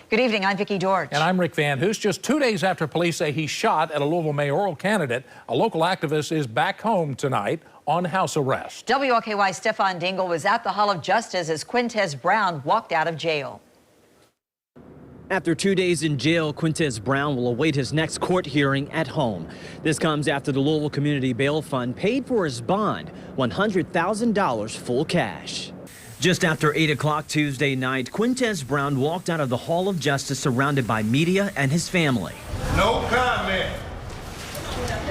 Good evening, I'm Vicki Dorch. And I'm Rick Van Hoos. Just 2 days after police say he shot at a Louisville mayoral candidate, a local activist is back home tonight on house arrest. WLKY's Stefan Dingle was at the Hall of Justice as Quintez Brown walked out of jail. After 2 days in jail, Quintez Brown will await his next court hearing at home. This comes after the Louisville Community Bail Fund paid for his bond, $100,000 full cash. Just after 8 o'clock Tuesday night, Quintez Brown walked out of the Hall of Justice surrounded by media and his family. No comment.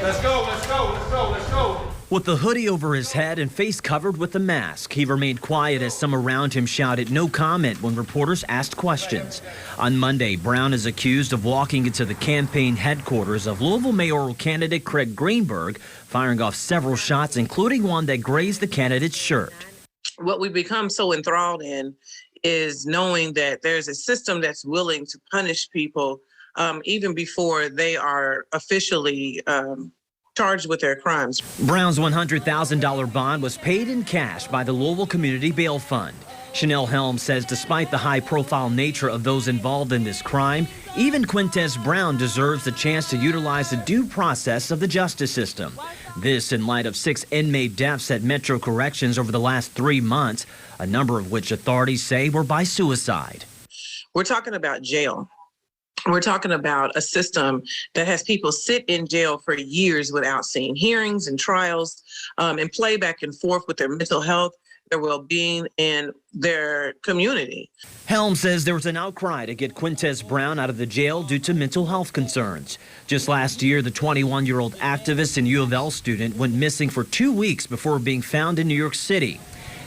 Let's go, let's go, let's go, let's go. With the hoodie over his head and face covered with a mask, he remained quiet as some around him shouted no comment when reporters asked questions. On Monday, Brown is accused of walking into the campaign headquarters of Louisville mayoral candidate Craig Greenberg, firing off several shots, including one that grazed the candidate's shirt. What we become so enthralled in is knowing that there's a system that's willing to punish people even before they are officially charged with their crimes. Brown's $100,000 bond was paid in cash by the Louisville Community Bail Fund. Chanel Helms says despite the high-profile nature of those involved in this crime, even Quintez Brown deserves the chance to utilize the due process of the justice system. This in light of 6 inmate deaths at Metro Corrections over the last 3 months, a number of which authorities say were by suicide. We're talking about jail. We're talking about a system that has people sit in jail for years without seeing hearings and trials and play back and forth with their mental health, their well-being, and their community. Helms says there was an outcry to get Quintez Brown out of the jail due to mental health concerns. Just last year, the 21-year-old activist and U of L student went missing for 2 weeks before being found in New York City.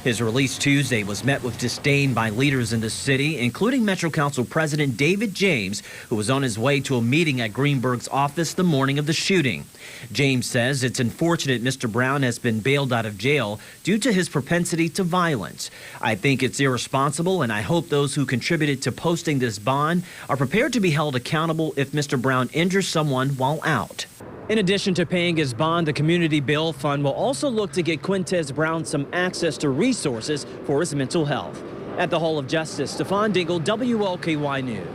His release Tuesday was met with disdain by leaders in the city, including Metro Council President David James, who was on his way to a meeting at Greenberg's office the morning of the shooting. James says it's unfortunate Mr. Brown has been bailed out of jail due to his propensity to violence. I think it's irresponsible, and I hope those who contributed to posting this bond are prepared to be held accountable if Mr. Brown injures someone while out. In addition to paying his bond, the Community Bail Fund will also look to get Quintez Brown some access to resources for his mental health. At the Hall of Justice, Stefan Dingle, WLKY News.